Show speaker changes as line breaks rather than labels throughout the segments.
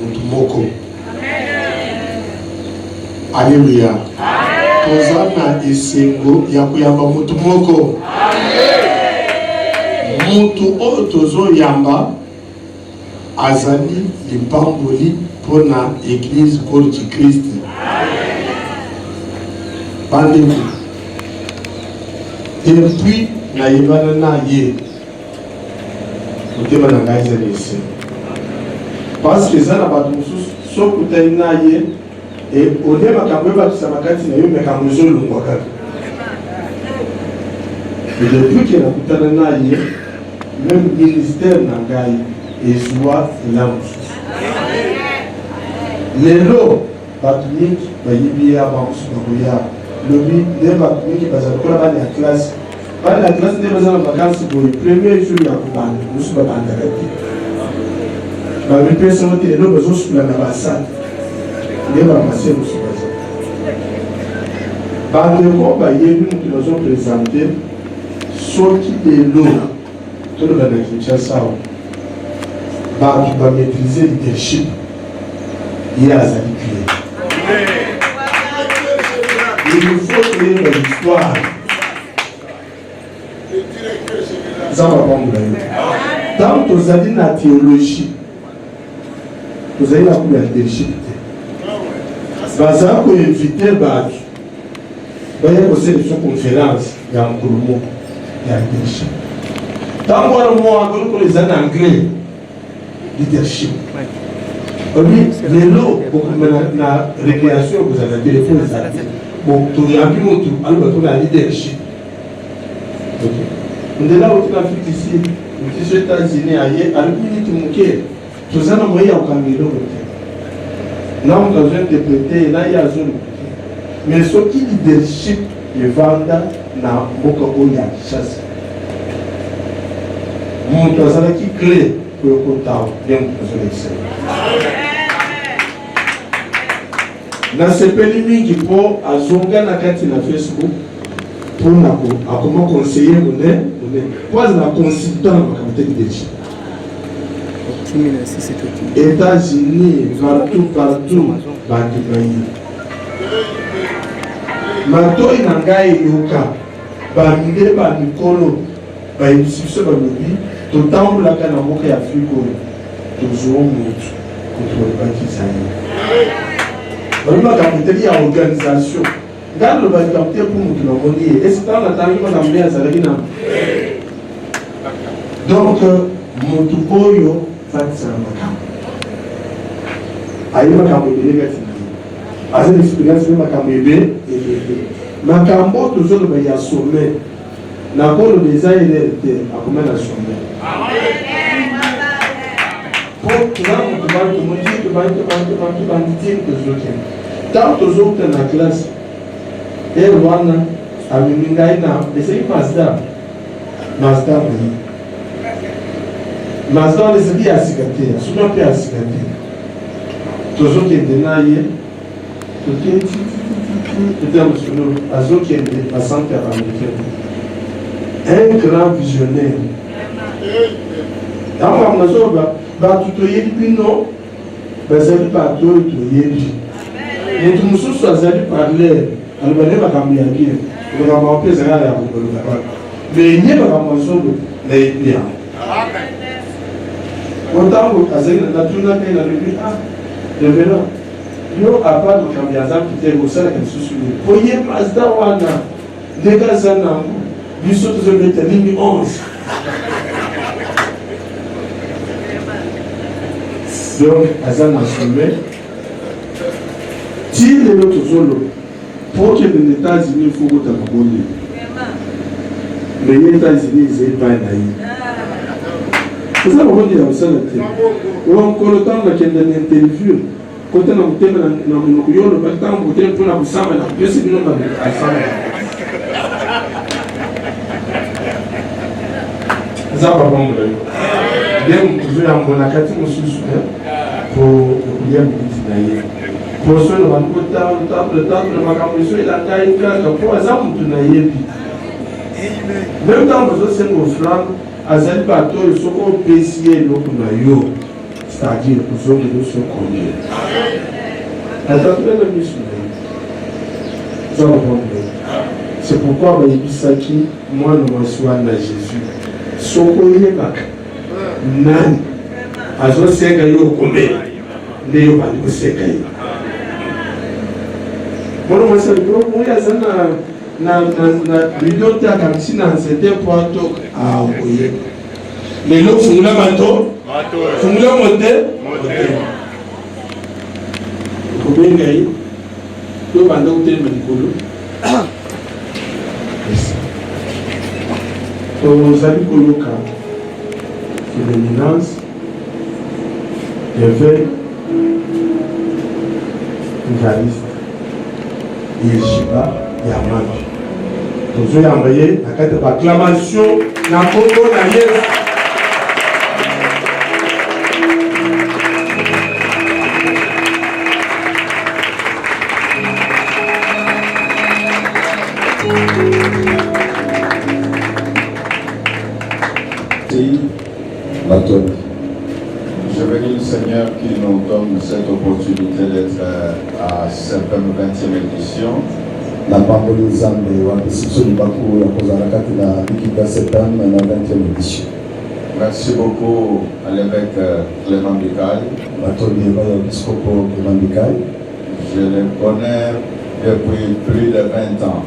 mutumoko. Alléluia. Tozana isengo ya kuyamba mutumoko. Mutu otozo yamba azali lipamboli pona église corps de Christ. Bandeko. Depuis na yebana na ye. Mutema na ngai zali ese. Parce que ça na ba mususu sokuta na ye et au début makambo ba tusamakati na yo makambo zolungwa kaka. Et depuis que na kutana na ye même ministère na ngai ezwa la mususu. Lelo batu mingi bayibia ba mususu bakoya lobi de batu mingi bazakola bana ya classe. Bana ya classe de bazana vacances pour le premier jour ya kubanda mususu babanda kati. Ba mipesa wote lelo bazosula na basana. Neba masé mususu bazana. Bandeko bayebi mutu bazo présenter soki lelo tout le monde qui ça va maîtriser le leadership. Il y a sa il faut créer une histoire. Ça va pas me dire. Tant que vous avez la théologie, vous avez la couleur de leadership. Vous avez invité Bach. Vous avez aussi une conférence. Il y a un courant. Il y a un leadership. Tant que les anglais, leadership. Oui, les lots, la récréation, vous avez téléphone, bon, tout le monde, alors on a leadership. On est là où tu as fait ici, aux États-Unis, ailleurs, à l'unité, tout ça, on a moyen au Cameroun. Là, on a besoin d'interpréter, là, il y a zone. Mais ce qui leadership, est vanda, na beaucoup de chasse. Mon toisala qui clé pour le comptable, bien pour l'excellent. Na sepeli mingi po azonga na kati na Facebook pour nako akoma conseiller mone kwa na consultant na makamte kidechi. États-Unis, partout, bandi bayi. Matoi na ngai yoka bande ba mikolo ba institution ba lobi to tambulaka na mboka ya Afrika tozo mutu contre bakizani. On va capter la organisation. Dans le bas capter pour nous qui l'ont dit. Et c'est dans la temps qu'on a amené à Salagina. Donc, mon tupoyo va être ça macam. Aïe macam est négatif. As une expérience macam est bien. Macambo toujours le bas sommet. N'importe les ailes étaient à combien la sommet. Pour tout ça, on va te montrer que tant que les autres dans la classe, et Rwanda, à Mingaïna, et c'est Mazda. Mazda, oui. Mazda, on les a dit à Sigaté, souvent pas à Sigaté. Toujours qui est dénaillé, tout est à ceux qui est à santé américaine. Un grand visionnaire. Alors, on a dit, bah, tu te dis, non, bah, c'est pas toi, tu te dis. Et tout le monde soit parler, alors on va cambier bien. On va m'appeler ça là, mais il n'y a pas de chose mais bien. Autant que Azek n'a tout là qu'il a dit ah, le vélo. Yo a pas de cambier ça qui était au sein de ce sujet. Voyez Mazda wana, les gars ça n'a, du saut de mettre ligne 11. Donc Azan a soulevé. Si les autres solo, pour que les États-Unis faut que tu aies mais les États-Unis, ils n'ont pas d'ailleurs. C'est ça qu'on dit à ça. Ou encore le temps qu'il y a une interview, quand on a un thème dans le pays, le temps pour faire pour la boussole, je sais bien à ça. Ça va bon. Bien, vous avez un bon accueil pour bien vous pour ceux qui ont le temps de ma commission, il a taillé pour exemple, tu n'as rien dit. Même quand vous avez un offrande, à cette bateau, ils sont au PCA, c'est-à-dire nous sommes de ce combien. Attendez le mission. C'est pourquoi Baïbisaki, moi, nous m'assois à Jésus. Sokoye baka. Nani. Azo seka yo kome. Ndeyo bali ko seka yo. Mono masali ko moya sana na bidote akamsina c'était pour to a oye. Lelo fungula mato. Fungula mote. Ko bengai. To banda hotel medikolo. Nous allons colocar l'éminence d'évêque Evariste Yeshiba Yamadi. Nous allons envoyer la carte d'acclamation dans le Congo d'ailleurs.
Je bénis le Seigneur qui nous donne cette opportunité d'être à cette 20e édition.
La parole de Zambé, la 20e édition.
Merci beaucoup à l'évêque Clément Bikaï. Je le connais depuis plus de 20 ans.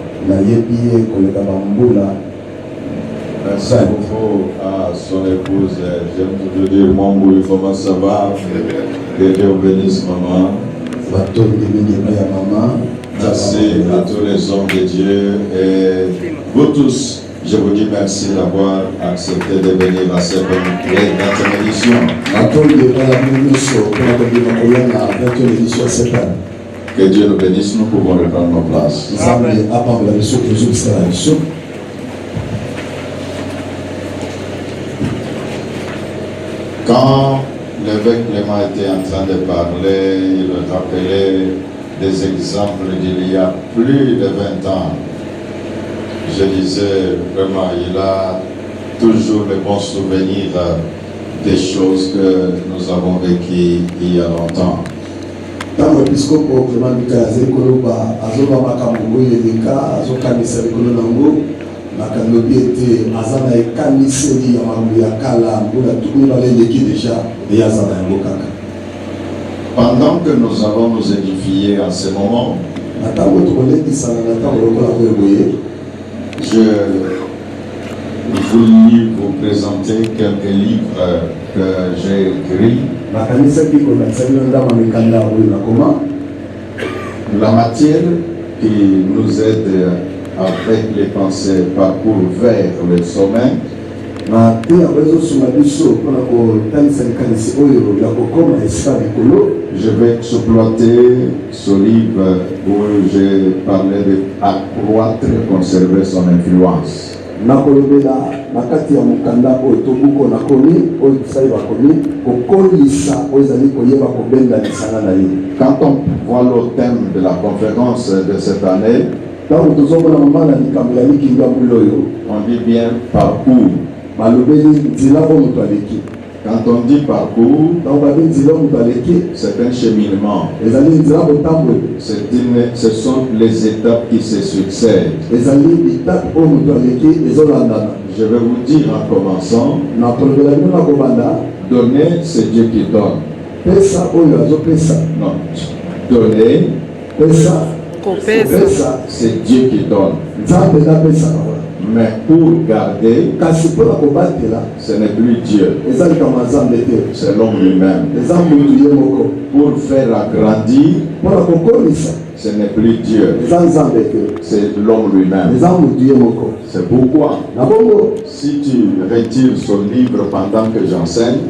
Merci beaucoup à son épouse. J'aime toujours dire mon boulot, comment ça va? Que Dieu bénisse maman. Merci à tous les hommes de Dieu et vous tous. Je vous dis merci d'avoir accepté de venir à cette 20e édition. Que Dieu nous bénisse, nous pouvons reprendre nos places. Quand l'évêque Clément était en train de parler, il rappelait des exemples d'il y a plus de 20 ans. Je disais vraiment, il a toujours le bon souvenir des choses que nous avons vécues il y a longtemps. Pendant que nous allons nous édifier en ce moment, je voulais vous présenter quelques livres que j'ai écrits. La matière qui nous aide avec les pensées parcours vers le sommet. Je vais exploiter ce livre où j'ai parlé d'accroître et conserver son influence. Quand on voit le thème de la conférence de cette année, on dit bien parcours. Quand on dit parcours, c'est un cheminement. Ce sont les étapes qui se succèdent. Je vais vous dire en commençant, donner, c'est Dieu qui donne. Non, donner, c'est Dieu qui donne. Mais pour garder, ce n'est plus Dieu, c'est l'homme lui-même. Pour faire agrandir, ce n'est plus Dieu, c'est l'homme lui-même. C'est pourquoi, si tu retires ce livre pendant que j'enseigne,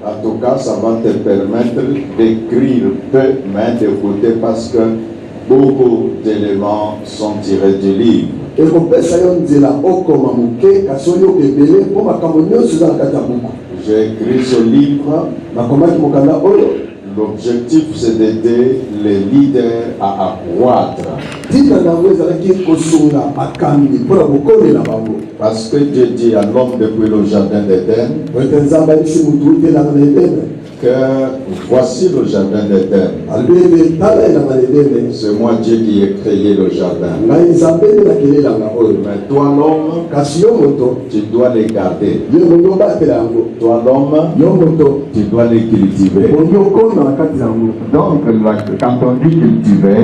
en tout cas, ça va te permettre d'écrire peu, mais d'écouter, parce que beaucoup d'éléments sont tirés du livre. J'ai écrit ce livre l'objectif c'est d'aider les leaders à accroître. Parce que Dieu dit à l'homme depuis le jardin d'Éden que voici le jardin d'Éden. C'est moi Dieu qui ai créé le jardin. Mais toi l'homme, tu dois les garder. Toi l'homme, tu dois les cultiver.
Donc quand on dit cultiver,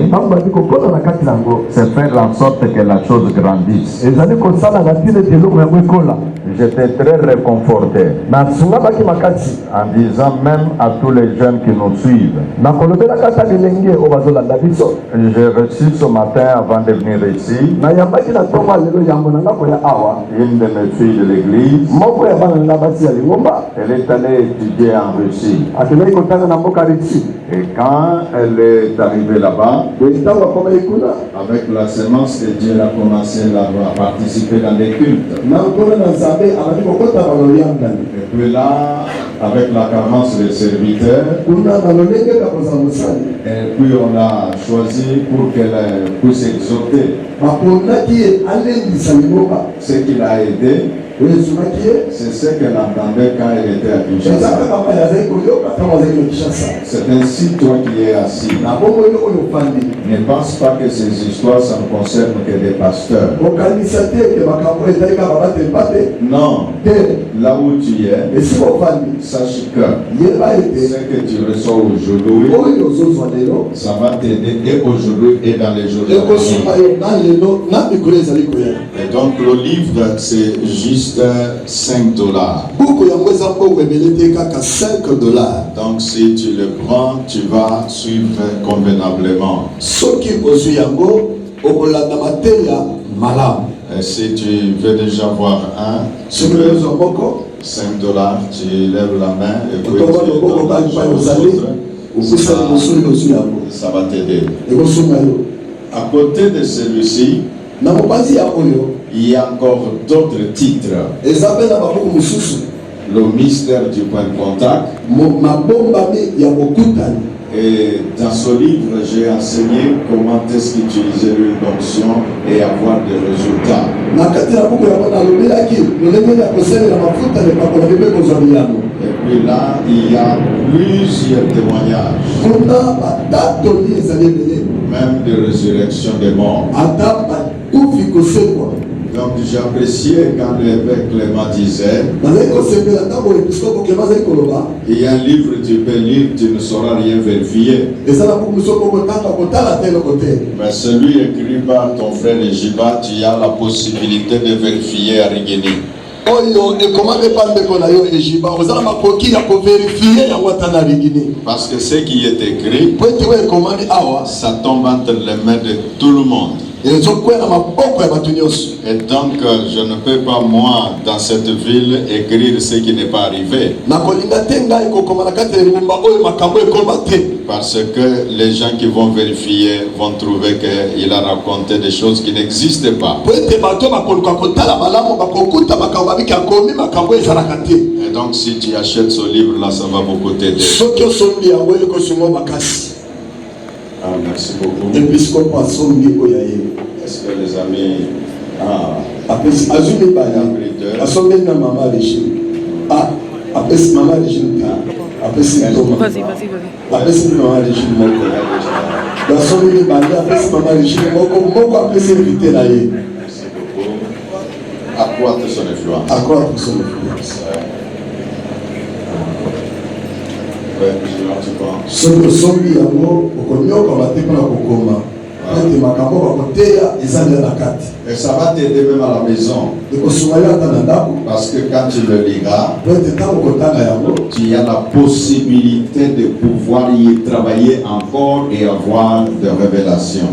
c'est faire en sorte que la chose grandisse. J'étais très réconforté en disant même à tous les jeunes qui nous suivent. J'ai reçu ce matin avant de venir ici une de mes filles de l'église. Elle est allée étudier en Russie. Et quand elle est arrivée là-bas, avec la sémence de Dieu, elle a commencé à participer dans les cultes. Et puis là, avec la carence des serviteurs, et puis on a choisi pour qu'elle puisse exhorter. Ce qui l'a aidé, c'est ce qu'elle entendait quand elle était à Kinshasa. C'est ainsi toi qui es assis. Ne pense pas que ces histoires ça ne concerne que des pasteurs. Non. Là où tu es, sache que ce que tu reçois aujourd'hui, ça va t'aider et aujourd'hui et dans les jours à venir. Et donc le livre c'est juste $5. Donc si tu le prends, tu vas suivre convenablement. Et si tu veux déjà voir un, $5, tu lèves la main et puis ça va t'aider. À côté de celui-ci, il y a encore d'autres titres. Le mystère du point de contact. Et dans ce livre, j'ai enseigné comment est-ce qu'utiliser l'huile d'onction et avoir des résultats. Et puis là, il y a plusieurs témoignages. Même de résurrection des morts. Donc j'ai apprécié quand l'évêque Clément disait, il y a un livre que tu peux lire, tu ne sauras rien vérifier. Mais celui écrit par ton frère Ejiba, tu as la possibilité de vérifier à Rigeni. Parce que ce qui est écrit, ça tombe entre les mains de tout le monde. Et donc je ne peux pas moi dans cette ville écrire ce qui n'est pas arrivé. Parce que les gens qui vont vérifier vont trouver qu'il a raconté des choses qui n'existent pas. Et donc si tu achètes ce livre là, ça va beaucoup t'aider. Ah, merci beaucoup. Est-ce que les amis accroître son influence. Et ça va t'aider même à la maison. Parce que quand tu le liras, tu as la possibilité de pouvoir y travailler encore et avoir des révélations.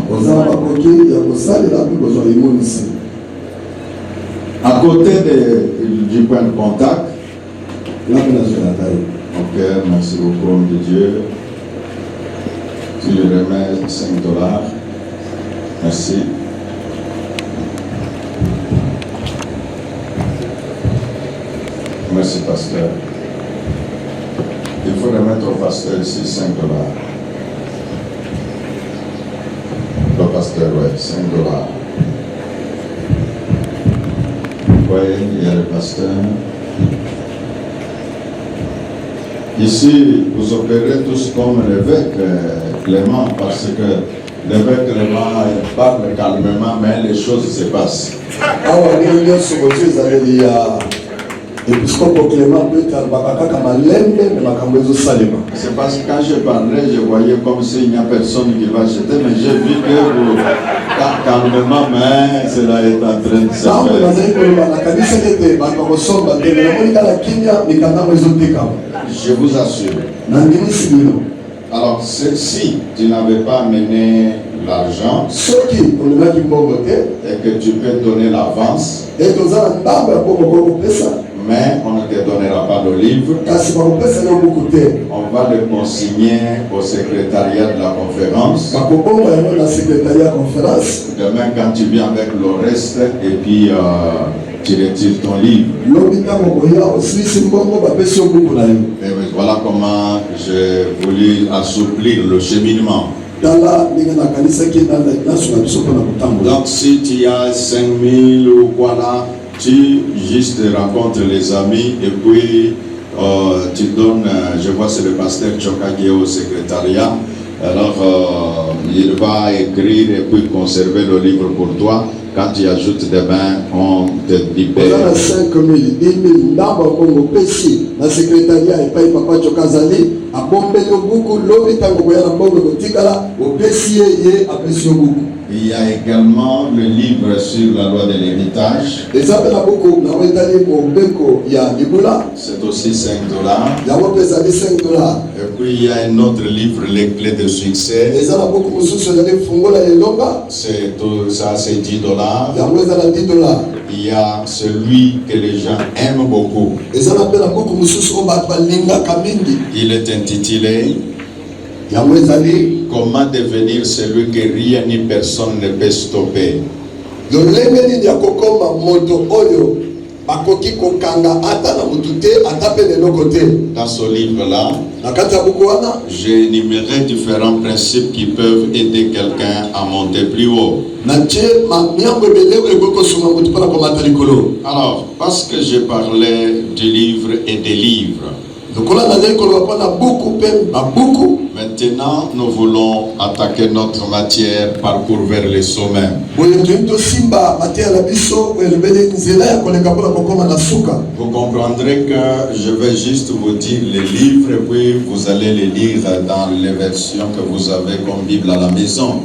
À côté du point de contact, ok, merci beaucoup, homme de Dieu. Tu lui remets $5. Merci. Merci, pasteur.
Il faut remettre au pasteur ici 5 dollars. Le pasteur, ouais, 5 dollars. Oui, il y a le pasteur. Ici, vous opérez tous comme l'évêque Clément, parce que l'évêque Clément parle calmement, mais les choses se passent. C'est parce que quand je parlais, je voyais comme s'il n'y a personne qui va jeter, mais j'ai vu que vous, calmement, mais cela est en train de se faire. Je vous assure. Alors, si tu n'avais pas amené l'argent et que tu peux donner l'avance, mais on ne te donnera pas le livre, on va le consigner au secrétariat de la conférence. Demain, quand tu viens avec le reste, et puis tu retires ton livre. Et voilà comment j'ai voulu assouplir le cheminement. Donc si tu as 5000 ou quoi là, tu juste rencontres les amis et puis tu donnes, je vois c'est le pasteur Choka qui est au secrétariat, alors il va écrire et puis conserver le livre pour toi. Quand tu ajoutes des bains, on te libère.
5 000, 10 000, d'abord la secrétariat et pas papa Chokazali, a bombé beaucoup, l'homme tango ya mbongo botikala, au PCA et apprécié beaucoup.
Il y a également le livre sur la loi de l'héritage. C'est aussi 5 dollars. Et puis il y a un autre livre, Les clés de succès. Ça c'est 10 dollars. Il y a celui que les gens aiment beaucoup. Il est intitulé Comment devenir celui que rien ni personne ne peut stopper. Dans ce livre-là, j'ai énuméré différents principes qui peuvent aider quelqu'un à monter plus haut. Alors, parce que je parlais du livre et des livres, maintenant, nous voulons attaquer notre matière, parcours vers les sommets. Vous comprendrez que je vais juste vous dire les livres et puis vous allez les lire dans les versions que vous avez comme Bible à la maison.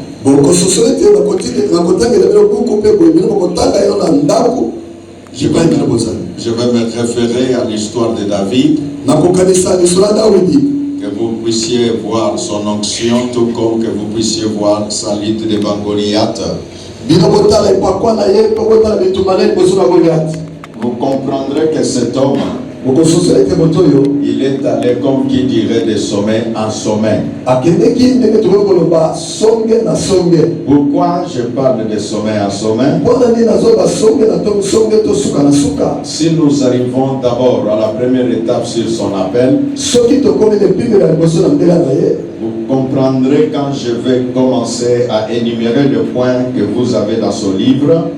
Je vais me référer à l'histoire de David. Que vous puissiez voir son onction, tout comme que vous puissiez voir sa lutte devant Goliath. Vous comprendrez que cet homme, il est allé comme qui dirait de sommet en sommet. Pourquoi je parle de sommet en sommet? Si nous arrivons d'abord à la première étape sur son appel, vous comprendrez quand je vais commencer à énumérer le point que vous avez dans ce livre.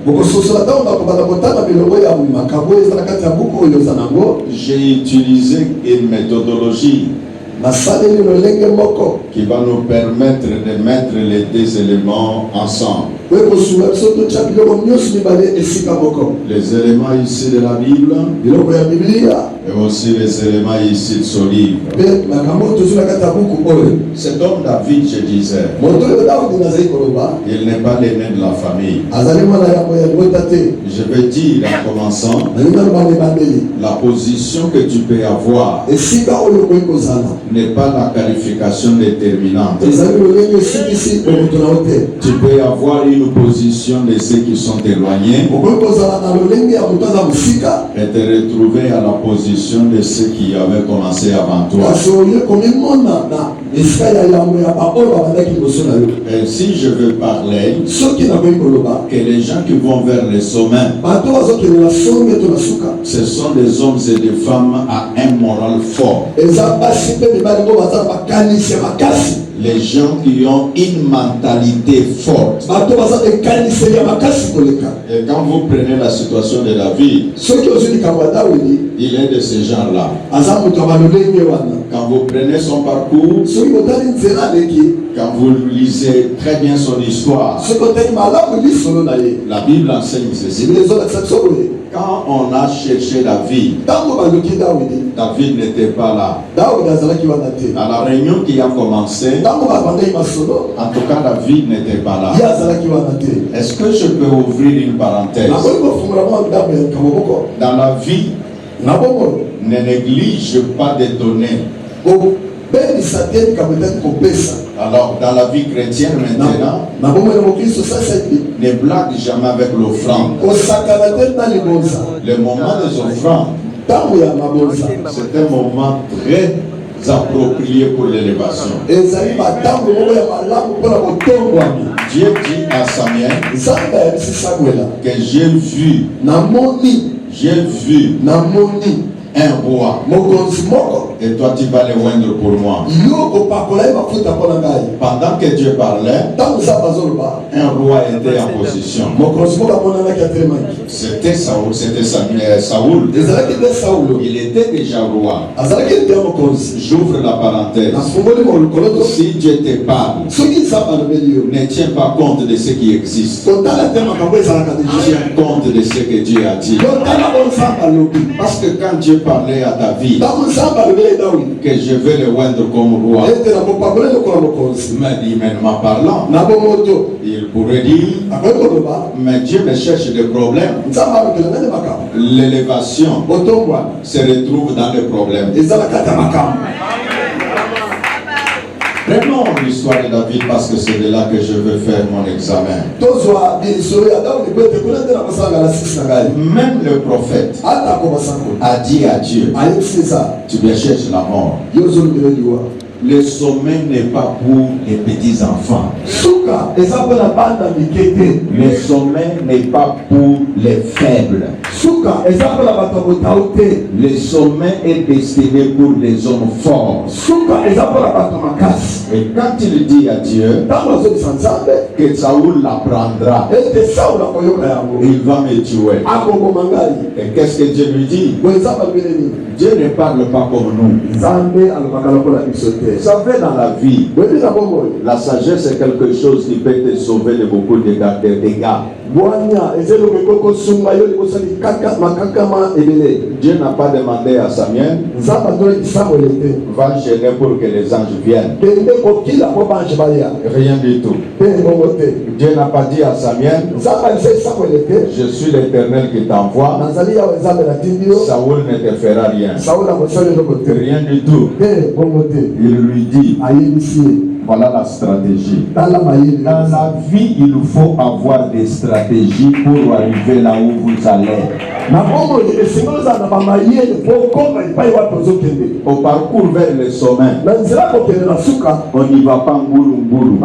J'ai utilisé une méthodologie qui va nous permettre de mettre les deux éléments ensemble. Les éléments ici de la Bible et aussi les éléments ici de ce livre. Cet homme David, je disais, il n'est pas l'aîné de la famille. Je vais dire en commençant la position que tu peux avoir n'est pas la qualification déterminante. Tu peux avoir une position de ceux qui sont éloignés et te retrouver à la position de ceux qui avaient commencé avant toi. Et si je veux parler, que les gens qui vont vers les sommets, ce sont des hommes et des femmes à un moral fort. Les gens qui ont une mentalité forte. Et quand vous prenez la situation de David, il est de ces gens-là. Quand vous prenez son parcours, quand vous lisez très bien son histoire, la Bible enseigne ceci. Quand on a cherché David, David n'était pas là. À la réunion qui a commencé, en tout cas David n'était pas là. Est-ce que je peux ouvrir une parenthèse? Dans la vie, ne néglige pas de donner. Alors, dans la vie chrétienne maintenant, ne blague jamais avec l'offrande. Le moment des offrandes, c'est un moment très approprié pour l'élévation. Dieu dit à Samuel que j'ai vu un roi, et toi tu vas le oindre pour moi. Pendant que Dieu parlait, un roi était en position. C'était Saoul. Il était déjà roi. J'ouvre la parenthèse. Si Dieu te parle, ne tiens pas compte de ce qui existe. Tiens compte de ce que Dieu a dit. Parce que quand Dieu parlait à ta vie, que je vais le oindre comme roi, mais humainement parlant, il pourrait dire, mais Dieu me cherche des problèmes. L'élévation se retrouve dans les problèmes. Prenons l'histoire de David parce que c'est de là que je veux faire mon examen. Même le prophète a dit à Dieu, tu me cherches la mort. Le sommet n'est pas pour les petits enfants. Le sommet n'est pas pour les faibles. Le sommet est destiné pour les hommes forts. Et quand il dit à Dieu que Saoul l'apprendra, il va me tuer. Et qu'est-ce que Dieu lui dit? Dieu ne parle pas comme nous. Vous savez, dans la vie, la sagesse est quelque chose qui peut te sauver de beaucoup de dégâts. Dieu n'a pas demandé à Samuel, va gêner pour que les anges viennent. Rien du tout. Dieu n'a pas dit à Samuel, je suis l'Éternel qui t'envoie, Saoul ne te fera rien. Rien du tout. Il lui dit, voilà la stratégie. Dans la vie, il faut avoir des stratégies pour arriver là où vous allez. Au parcours vers le sommet, on n'y va pas mboulou.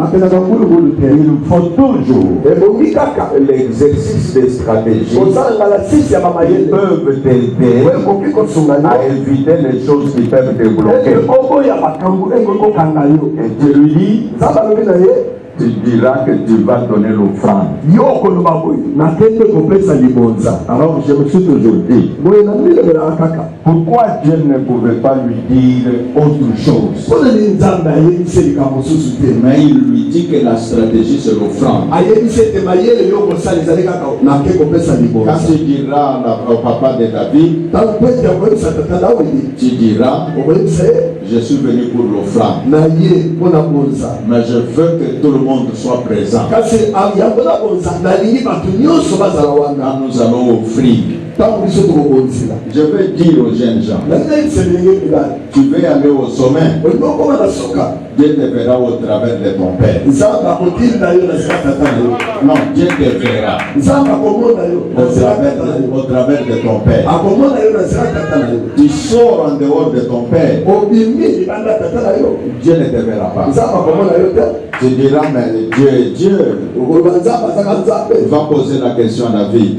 Il faut toujours l'exercice des stratégies qui peuvent t'aider à éviter les choses qui peuvent te bloquer. Et Dieu lui dit, tu diras que tu vas donner l'offrande. Alors je me suis toujours dit, pourquoi Dieu ne pouvait pas lui dire autre chose? Mais il lui dit que la stratégie c'est l'offrande. Quand tu diras au papa de David, tu diras, je suis venu pour l'offrande, mais je veux que tout le monde soit présent. Quand nous allons offrir,
Je vais dire aux jeunes gens, tu veux aller au sommet, Dieu te verra au travers de ton père. Non, Dieu te verra au travers de ton père. Tu sors en dehors de ton père, Dieu ne te verra pas. Tu diras, mais Dieu va poser la question à David.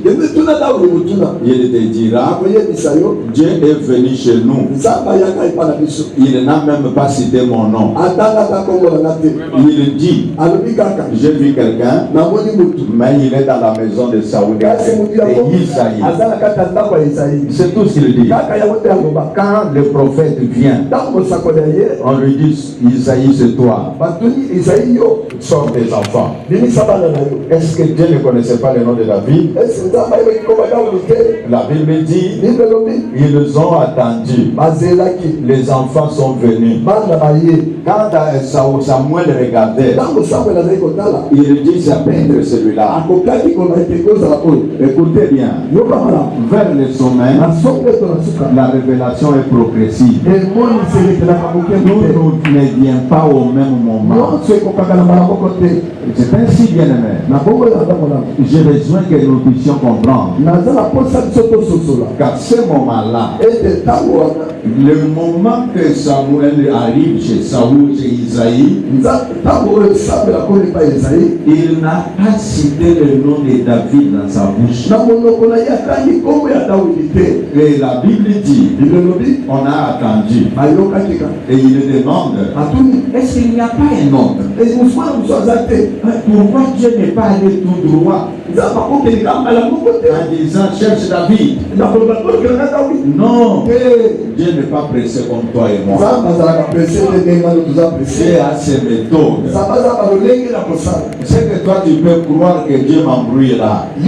Il te dira, Dieu est venu chez nous. Il n'a même pas cité mon nom. Il dit, j'ai vu quelqu'un, mais il est dans la maison de Saoul et Isaïe. C'est tout ce qu'il dit. Quand le prophète vient, on lui dit, Isaïe c'est toi. Sors tes enfants. Est-ce que Dieu ne connaissait pas le nom de David? La Bible dit, ils ont attendu. Les enfants sont venus. Quand Samuel regardait, il dit, c'est peindre celui-là. Écoutez bien, vers le sommet, la révélation est progressive. Nous ne vient pas au même moment. C'est ainsi, bien aimé. J'ai besoin que nous puissions comprendre qu'à ce moment-là, le moment que Samuel arrive chez Saoul, chez Isaïe, il n'a pas cité le nom de David dans sa bouche. Et la Bible dit, on a attendu. Et il demande, est-ce qu'il n'y a pas un autre? Pourquoi Dieu n'est pas allé tout droit en disant cherche David? Non, Dieu n'est pas pressé comme toi et moi. Dieu a ses méthodes. C'est que toi tu peux croire que Dieu m'embrouille là. Il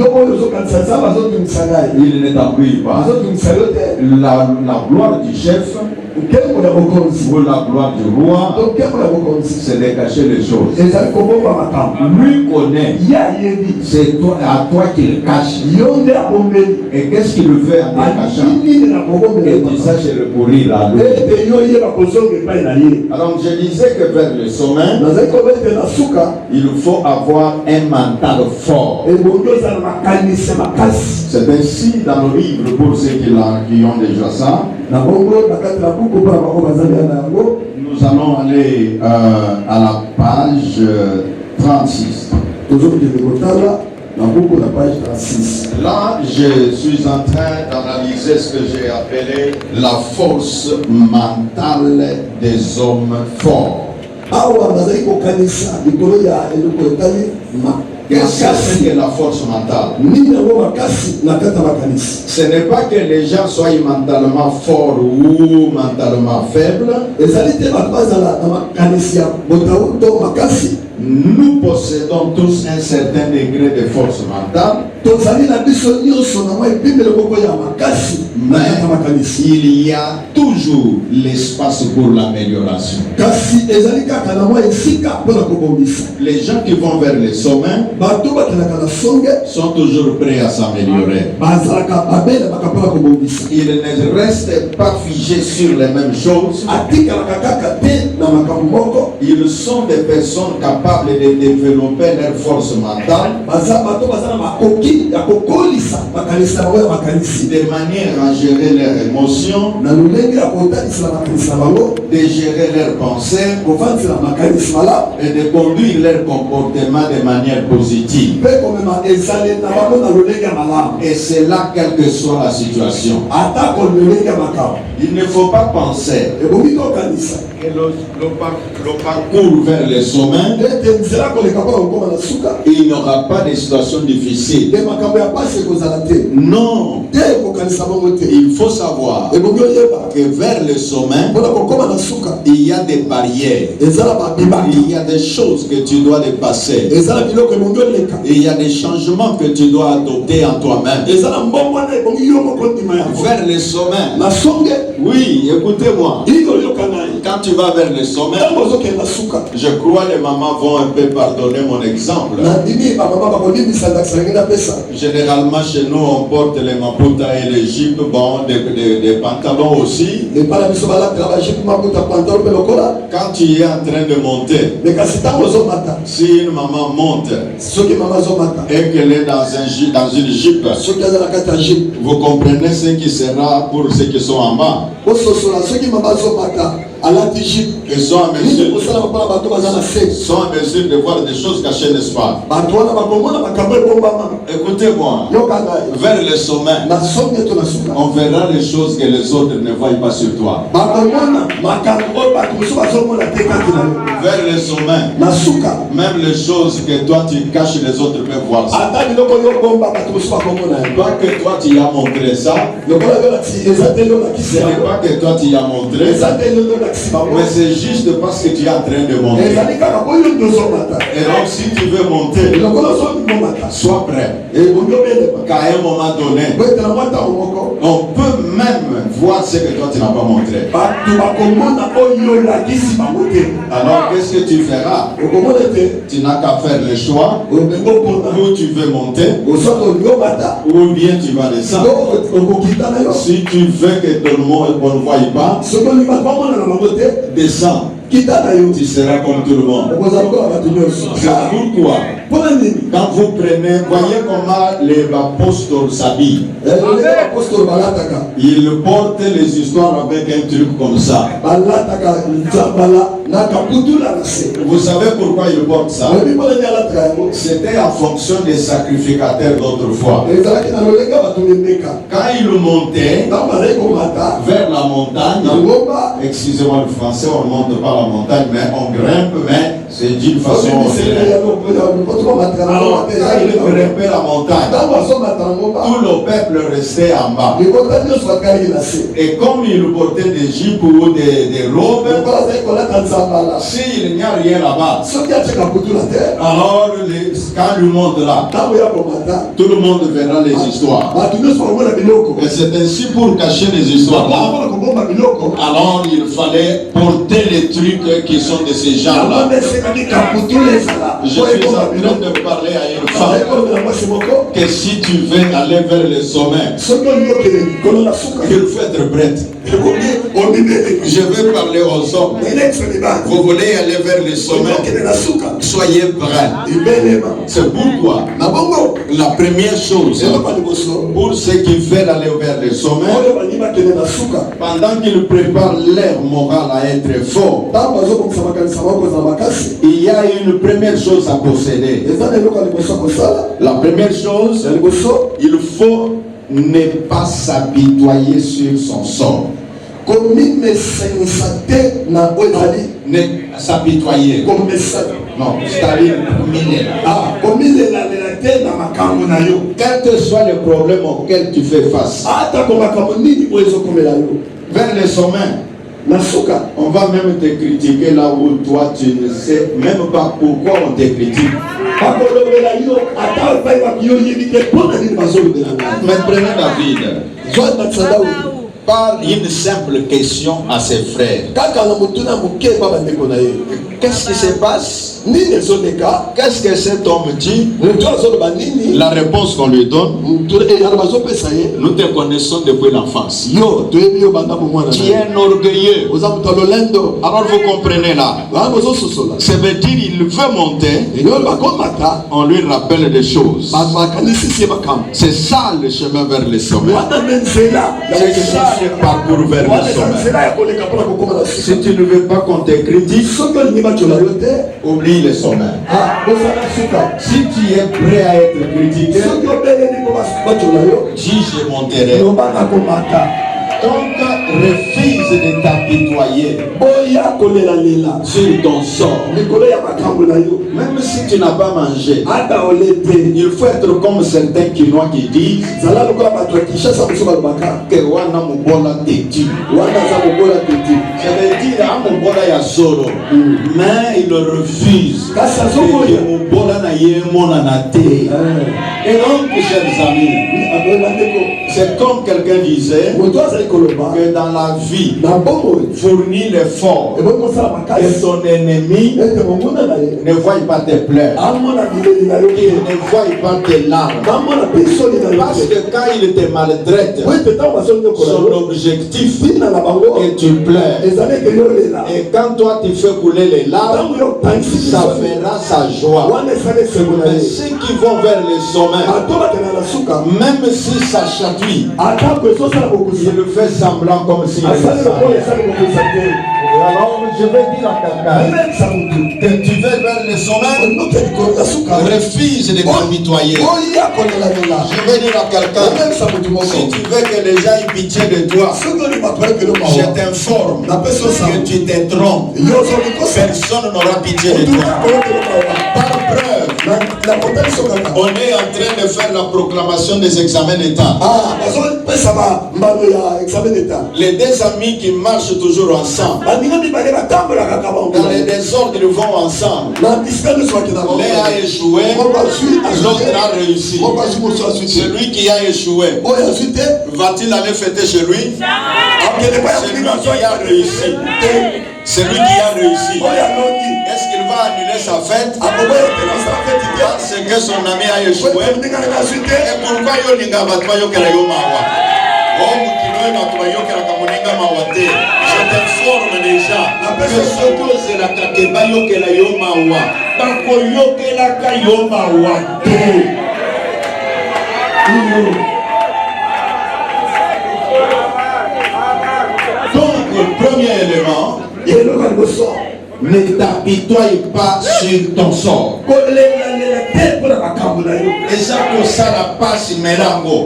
ne t'embrouille pas. La gloire du chef ou la gloire du roi, c'est de cacher les choses. Lui connaît. C'est toi, à toi qu'il cache. Et qu'est-ce qu'il fait en te cachant? Et tu saches recourir à lui. Alors je disais que vers le sommet, il faut avoir un mental fort. C'est ainsi dans le livre pour ceux qui ont déjà ça. Nous allons aller à la page 36. Là, je suis en train d'analyser ce que j'ai appelé la force mentale des hommes forts. Qu'est-ce que la force mentale? Ce n'est pas que les gens soient mentalement forts ou mentalement faibles. Nous possédons tous un certain degré de force mentale. Mais il y a toujours l'espace pour l'amélioration. Les gens qui vont vers les sommets sont toujours prêts à s'améliorer. Ils ne restent pas figés sur les mêmes choses. Ils sont des personnes capables de développer leur force mentale de manière à gérer leurs émotions, de gérer leurs pensées et de conduire leur comportement de manière positive. Et c'est là quelle que soit la situation. Il ne faut pas penser que le parcours vers le sommet, il n'y aura pas de situation difficile. Non. Il faut savoir que vers le sommet, il y a des barrières. Il y a des choses que tu dois dépasser. Il y a des changements que tu dois adopter en toi-même. Vers le sommet,
Oui, écoutez-moi. Quand tu vas vers le sommet, je crois les mamans vont un peu pardonner mon exemple. Généralement chez nous on porte les maputa et les jupes, bon, des pantalons aussi. Quand tu es en train de monter, si une maman monte et qu'elle est dans une jupe, vous comprenez ce qui sera pour ceux qui sont en bas. Ils sont en mesure de voir des choses cachées, n'est-ce pas? Écoutez-moi, vers le sommet, on verra les choses que les autres ne voient pas sur toi. Vers le sommet, même les choses que toi tu caches, les autres peuvent voir ça. Pas que toi tu as montré ça, ce n'est pas que toi tu as montré, mais c'est juste parce que tu es en train de monter. Et donc si tu veux monter, sois prêt. Qu'à un moment donné, on peut même voir ce que toi tu n'as pas montré. Alors qu'est-ce que tu feras? Tu n'as qu'à faire le choix où tu veux monter ou bien tu vas descendre. Si tu veux que tout le monde ne voie pas, descends. Tu seras comme tout le monde. C'est pourquoi, quand vous prenez, voyez comment les apôtres s'habillent. Ils portent les histoires avec un truc comme ça. Vous savez pourquoi ils portent ça? C'était en fonction des sacrificateurs d'autrefois. Quand ils montaient vers la montagne, excusez-moi le français, on ne monte pas la montagne, mais on grimpe, mais c'est d'une façon ordinaire. Alors, quand ils grimpaient la montagne, tout le peuple restait en bas. Et comme ils portaient des jupes ou des robes, s'il n'y a rien là-bas, alors quand le monde là, tout le monde verra les histoires. Et c'est ainsi pour cacher les histoires là. Alors il fallait porter les trucs qui sont de ces gens-là. Je suis en train de parler à une femme que si tu veux aller vers le sommet, il faut être prête. Je vais parler aux hommes. Vous voulez aller vers le sommet, soyez prêts. C'est pourquoi la première chose pour ceux qui veulent aller vers le sommet, pendant qu'ils préparent leur morale à être fort, il y a une première chose à posséder. La première chose, il faut ne pas s'apitoyer sur son sort. Ne s'apitoyer. Non, c'est-à-dire quel que soit le problème auquel tu fais face, vers le sommet, on va même te critiquer là où toi tu ne sais même pas pourquoi on te critique. Mais prenez David. Par une simple question à ses frères. Qu'est-ce qui se passe? Qu'est-ce que cet homme dit? La réponse qu'on lui donne, nous te connaissons depuis l'enfance. Tu es un orgueilleux. Alors vous comprenez là. Ça veut dire il veut monter. On lui rappelle des choses. C'est ça le chemin vers le sommet. C'est ça le parcours vers le sommet. Si tu ne veux pas qu'on te critique, oublie le sommet. Si tu es prêt à être critiqué, dis je monterai. Donc refuse de t'apitoyer sur ton sort. Même si tu n'as pas mangé, il faut être comme certains Quinois qui disent que Wana Mubola Teti.
Je vais dire à mon bola ya solo, mais il refuse. Et donc, chers amis, c'est comme quelqu'un disait que dans la vie, fournit l'effort et ton ennemi ne voit pas tes pleurs, il ne voit pas tes larmes. Parce que quand il te maltraite, son objectif est que tu pleures. Et quand toi tu fais couler les larmes, ça fera sa joie. Mais ceux qui vont vers les sommets, même si ça chatouille, il fait semblant comme s'il était ça. Alors je vais dire à quelqu'un que tu veux vers les sommets, refuse de t'apitoyer. Je vais dire à quelqu'un, si tu veux que les gens aient pitié de toi, je t'informe que tu te trompes. Personne n'aura pitié de toi. Par preuve, on est en train de faire la proclamation des examens d'État. Les deux amis qui marchent toujours ensemble, dans les désordres, ils vont ensemble. L'un a échoué, l'autre a réussi. Celui qui a échoué, va-t-il aller fêter chez lui? Celui qui a réussi. Celui qui a réussi, est-ce qu'il va annuler sa fête parce que son ami a échoué? Et pourquoi Yolinga va toi yokela yomawa? Je t'informe déjà que ce que c'est la kakeba yokela yomawa, bako yokela ka yomawa. Donc le premier élément, ne t'apitoie pas sur ton sort. Et ça que ça la passe mélango.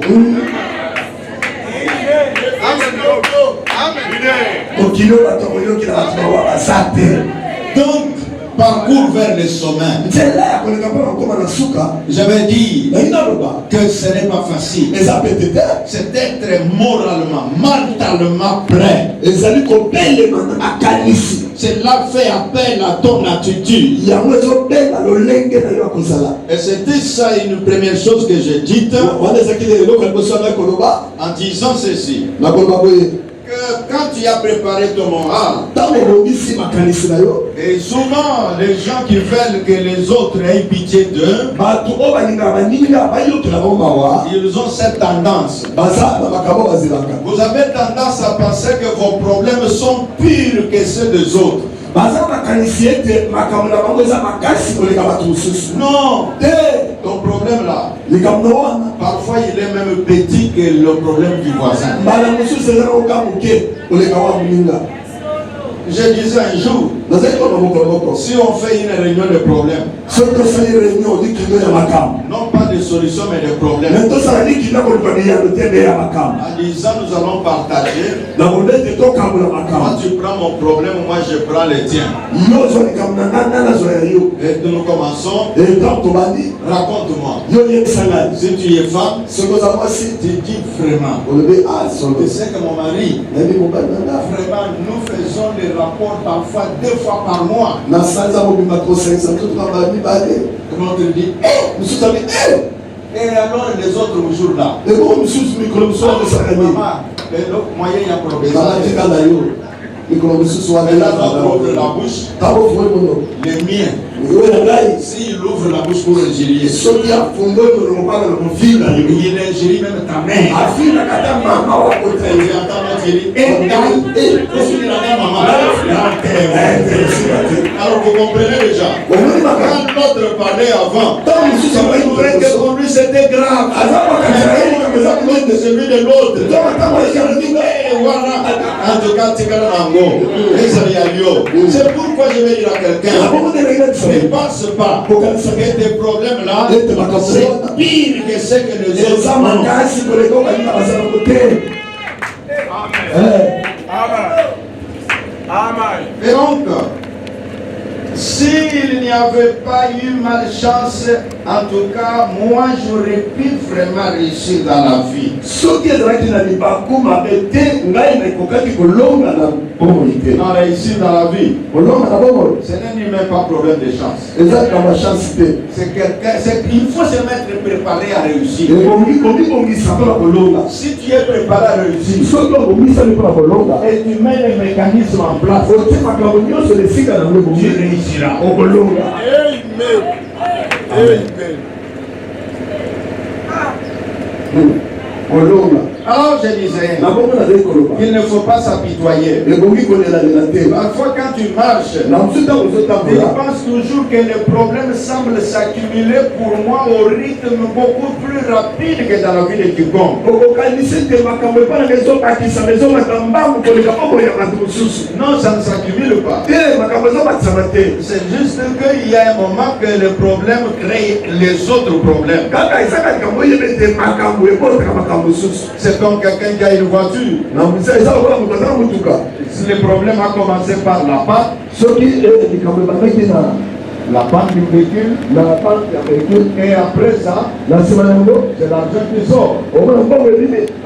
Donc, parcours vers le sommet. Je vais dire que ce n'est pas facile. C'est d'être moralement, mentalement prêt. Cela fait appel à ton attitude. Et c'était ça une première chose que j'ai dite en disant ceci. Que quand tu as préparé ton moral, et souvent les gens qui veulent que les autres aient pitié d'eux, ils ont cette tendance. Vous avez tendance à penser que vos problèmes sont pires que ceux des autres. Non, ton problème là, parfois il est même petit que le problème du voisin. Je disais un jour, si on fait une réunion de problèmes, non pas de solutions mais de problèmes, en disant nous allons partager, quand tu prends mon problème, moi je prends le tien. Et nous commençons, raconte-moi, si tu es femme, tu dis vraiment, tu sais que mon mari, vraiment nous faisons les rapports parfois 2 fois par mois. Comment tu dis? Et alors les autres jours là, maman, le moyen il y a problème. Et là, on ouvre la bouche. Les miens, s'il ouvre la bouche pour ingérer, il ingérie même ta mère. Alors vous comprenez déjà. Quand l'autre parlait avant, pour lui c'était grave. De celui de l'autre. En tout cas, c'est pourquoi je vais dire à quelqu'un, ne pense pas que tes problèmes là, c'est pire que ce que les autres ont. Et donc, s'il n'y avait pas eu malchance, en tout cas, moi j'aurais pu vraiment réussir dans la vie.
On réussit dans la vie. Ce n'est même pas problème de chance. C'est qu'il faut se mettre préparé à réussir. Si tu es préparé à réussir et tu mets les mécanismes en place, tu réussiras. Alors je disais qu'il ne faut pas s'apitoyer. Parfois quand tu marches, tu penses toujours que les problèmes semblent s'accumuler pour moi au rythme beaucoup plus rapide que dans la vie de quiconque. Non, ça ne s'accumule pas. C'est juste qu'il y a un moment que le problème crée les autres problèmes. C'est comme quelqu'un qui a une voiture. Si le problème a commencé par la panne, la panne du véhicule, et après ça, c'est l'argent qui sort.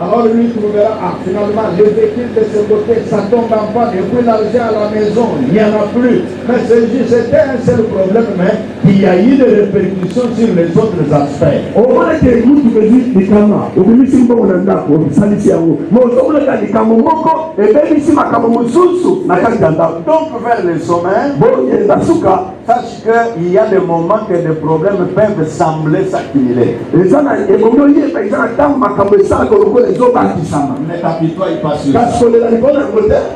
Alors lui trouvera, finalement, le véhicule de ce côté, ça tombe en panne, et puis l'argent à la maison, il n'y en a plus. Mais c'était un seul problème, mais il y a eu des répercussions sur les autres aspects. Donc vers le sommet, sache qu'il y a des moments que les problèmes peuvent sembler s'accumuler. Ne t'apitoie pas sur ça.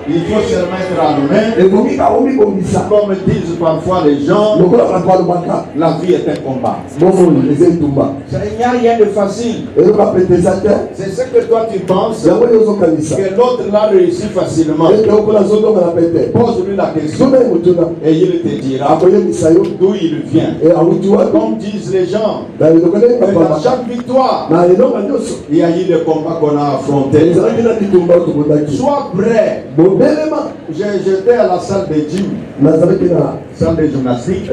Il faut se mettre à nous-mêmes. Comme disent parfois les gens, la vie est un combat. Il n'y a rien de facile. C'est ce que toi tu penses que l'autre l'a réussi facilement. Pose-lui la question et il te dira d'où il vient. Comme disent les gens, dans chaque victoire, il y a eu le combat qu'on a affronté. Sois prêt. J'étais à la salle de gym, salle de gymnastique.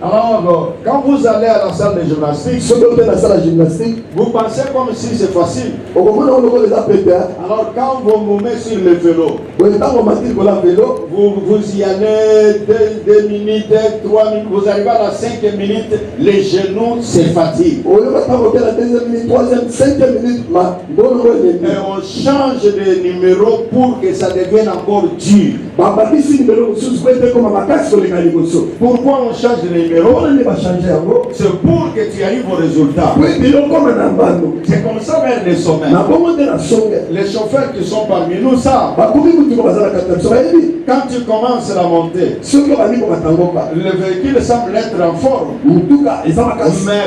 Alors, quand vous allez à la salle de gymnastique, vous pensez comme si c'est facile. Alors, quand vous vous mettez sur le vélo, vous y allez 2 minutes, 3 minutes, vous arrivez à la 5e minute, les genoux se fatiguent. Et on change de numéro pour que ça devienne encore dur. Pourquoi on change de numéro? C'est pour que tu arrives au résultat. C'est comme ça vers les sommets. Les chauffeurs qui sont parmi nous savent. Quand tu commences la montée, le véhicule semble être en forme. Mais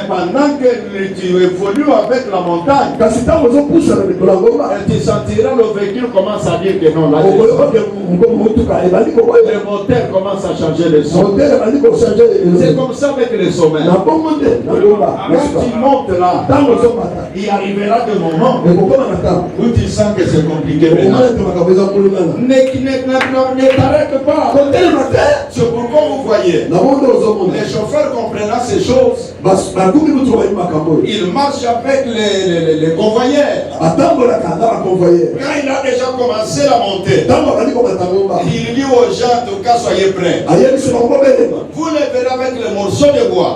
pendant que tu évolues avec la montagne, tu sentiras le véhicule commence à dire que non. Là, le moteur commence à changer de son. C'est comme ça avec les sommets. Quand tu montes là, il arrivera des moments où tu sens que c'est compliqué maintenant. Ne t'arrête pas. C'est pourquoi vous voyez, les chauffeurs comprenant ces choses, ils marchent avec les convoyeurs. Quand il a déjà commencé la montée, il dit aux gens, en tout cas, soyez prêts. Vous les verrez avec les morceaux de bois.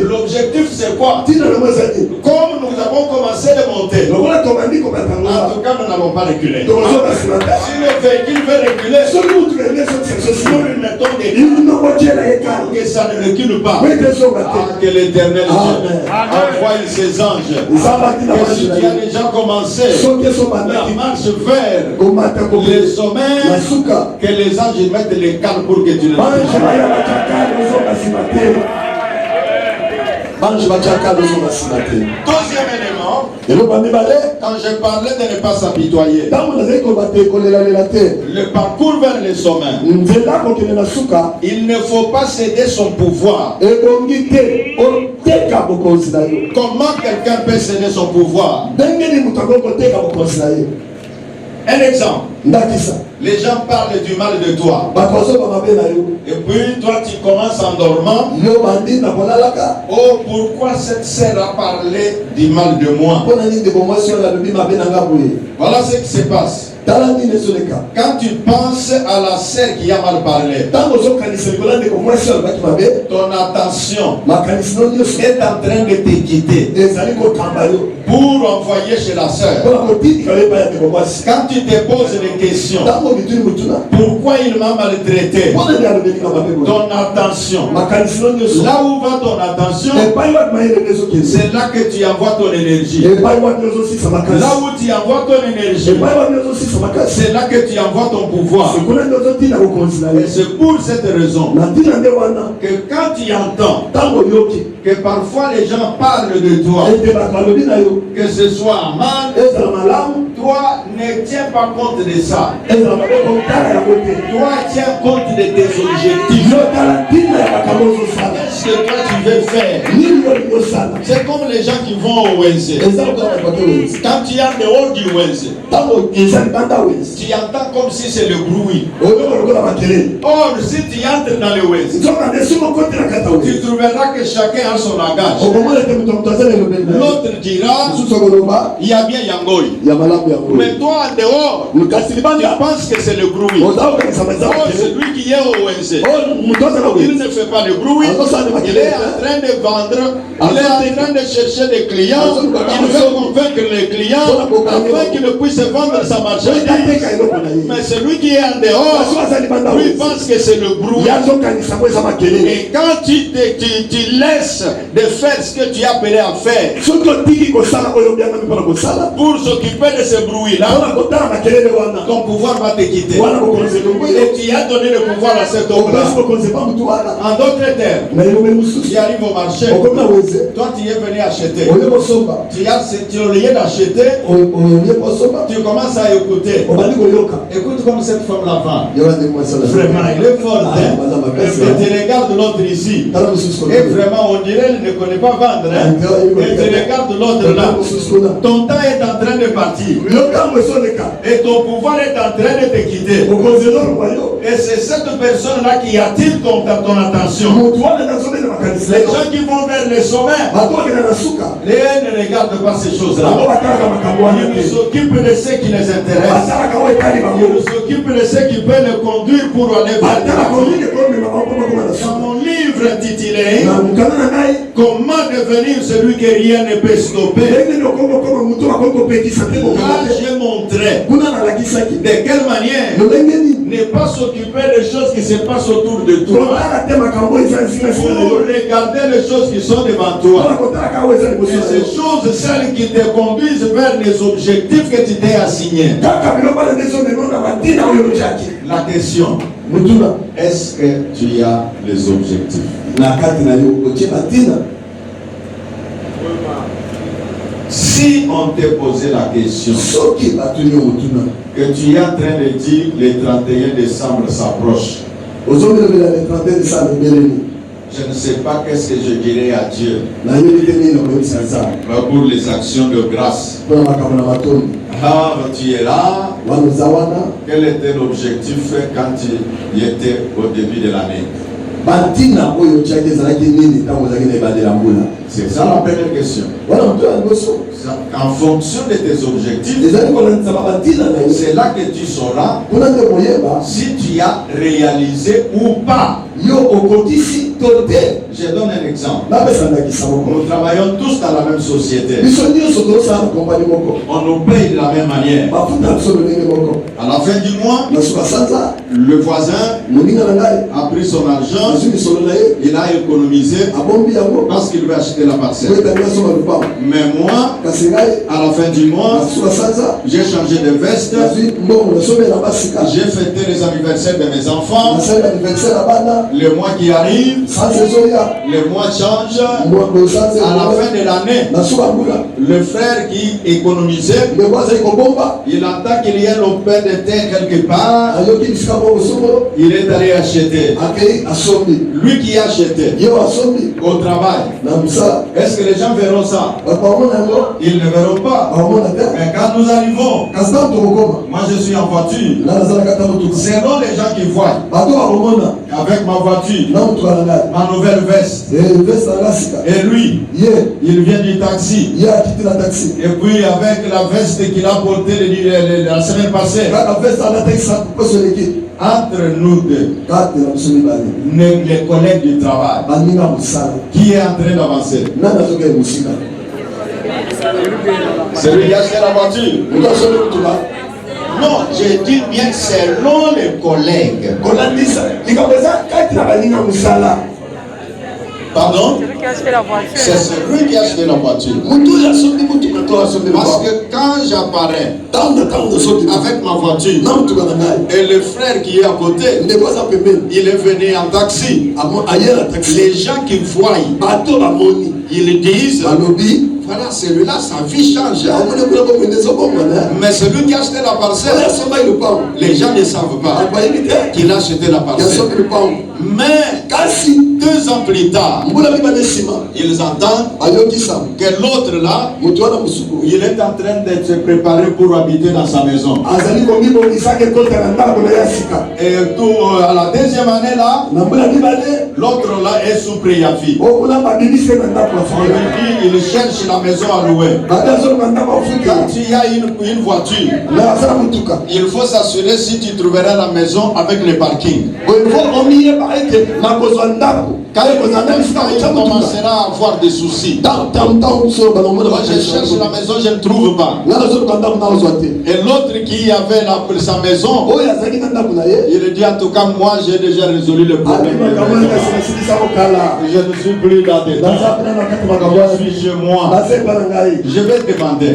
L'objectif c'est quoi? Comme nous avons commencé la montée, en tout cas nous n'avons pas reculé. Si le véhicule veut reculer, nous lui mettons des pour que ça ne recule pas. Que l'Éternel envoie ses anges. Que si tu as déjà commencé la marche vers les sommets, que les anges mettent les cales pour que tu le fasses. Deuxième élément, quand je parlais de ne pas s'apitoyer, le parcours vers les sommets, il ne faut pas céder son pouvoir. Comment quelqu'un peut céder son pouvoir? Un exemple. Les gens parlent du mal de toi. Et puis toi tu commences en dormant. Oh, pourquoi cette sœur a parlé du mal de moi? Voilà ce qui se passe. Quand tu penses à la sœur qui a mal parlé, ton attention est en train de te quitter pour envoyer chez la sœur. Quand tu te poses des questions, pourquoi il m'a maltraité, ton attention, là où va ton attention, c'est là que tu envoies ton énergie. Là où tu envoies ton énergie, c'est là que tu envoies ton pouvoir. Et c'est pour cette raison que quand tu entends que parfois les gens parlent de toi, que ce soit mal, toi ne tiens pas compte de ça. Toi tiens compte de tes objectifs. Qu'est-ce que toi tu veux faire? C'est comme les gens qui vont au Wenze. Quand tu es en dehors du Wenze, tu entends comme si c'est le bruit. Or, si tu entres dans le Wenze, tu trouveras que chacun a son langage. L'autre dira, il y a bien Yangoy. Mais toi en dehors, tu penses que c'est le bruit. Oh, c'est lui qui est au Wenze. Il ne fait pas le bruit. Il est en train de vendre. Il est en train de chercher des clients. Il veut convaincre les clients afin qu'ils puissent vendre sa marchandise. Mais celui qui est en dehors, lui pense que c'est le bruit. Et quand tu laisses de faire ce que tu as appelé à faire pour s'occuper de ce bruit-là, ton pouvoir va te quitter. Et tu as donné le pouvoir à cet homme-là. En d'autres termes, tu arrives au marché, toi tu es venu acheter. Tu au lieu d'acheter, tu commences à écouter. Écoute comme cette femme-là vend. Vraiment, il est fort. Et tu regardes l'autre ici. Et vraiment, on dirait qu'il ne connaît pas vendre. Et tu regardes l'autre là. Ton temps est en train de partir. Et ton pouvoir est en train de te quitter. Et c'est cette personne-là qui attire ton attention. Les gens qui vont vers le sommet, les ne regardent pas ces choses-là. Ils s'occupent de ce qui les intéresse. Ils s'occupent de ce qui peut les conduire pour aller vers le. Dans mon livre intitulé Comment devenir celui que rien ne peut stopper, j'ai montré de quelle manière ne pas s'occuper des choses qui se passent autour de toi, pour regarder les choses qui sont devant toi. Et ces choses, celles qui te conduisent vers les objectifs que tu t'es assignés. La question, est-ce que tu as les objectifs? Si on te posait la question que tu es en train de dire le 31 décembre s'approche, je ne sais pas qu'est-ce que je dirais à Dieu pour les actions de grâce. Alors tu es là, quel était l'objectif quand tu étais au début de l'année? C'est ça la première question. En fonction de tes objectifs, c'est là que tu sauras si tu as réalisé ou pas. Je donne un exemple. Nous travaillons tous dans la même société. On nous paye de la même manière. À la fin du mois, le voisin a pris son argent, il a économisé parce qu'il veut acheter la parcelle. Mais moi, à la fin du mois, j'ai changé de veste, j'ai fêté les anniversaires de mes enfants. Le mois qui arrive, le mois change. À la fin de l'année, le frère qui économisait, il entend qu'il y a un pain de terre quelque part. Il est allé acheter. Lui qui a acheté au travail, est-ce que les gens verront ça? Ils ne verront pas. Mais quand nous arrivons, moi je suis en voiture, selon les gens qui voient, avec ma voiture, ma nouvelle veste. Et lui, il vient du taxi. Et puis avec la veste qu'il a portée la semaine passée, entre nous deux, les collègues du travail, qui est en train d'avancer? C'est lui qui a acheté la voiture. Non, je dis bien selon les collègues. Pardon? C'est celui qui a acheté la voiture. Parce que quand j'apparais avec ma voiture et le frère qui est à côté, il est venu en taxi. Les gens qui voient, ils disent, voilà, celui-là, sa vie change. Mais celui qui a acheté la parcelle, les gens ne savent pas qu'il a acheté la parcelle. Mais 2 ans plus tard, ils entendent que l'autre là, il est en train de se préparer pour habiter dans sa maison. Et tout, à la 2e année là, l'autre là est sous préavis. Il cherche la maison à louer. Quand il y a une voiture, il faut s'assurer si tu trouveras la maison avec le parking. Quand il commencera à avoir des soucis, moi je cherche la maison, je ne trouve pas. Et l'autre qui avait sa maison, il dit en tout cas, moi j'ai déjà résolu le problème. Je ne suis plus là-dedans. Je suis chez moi. Je vais demander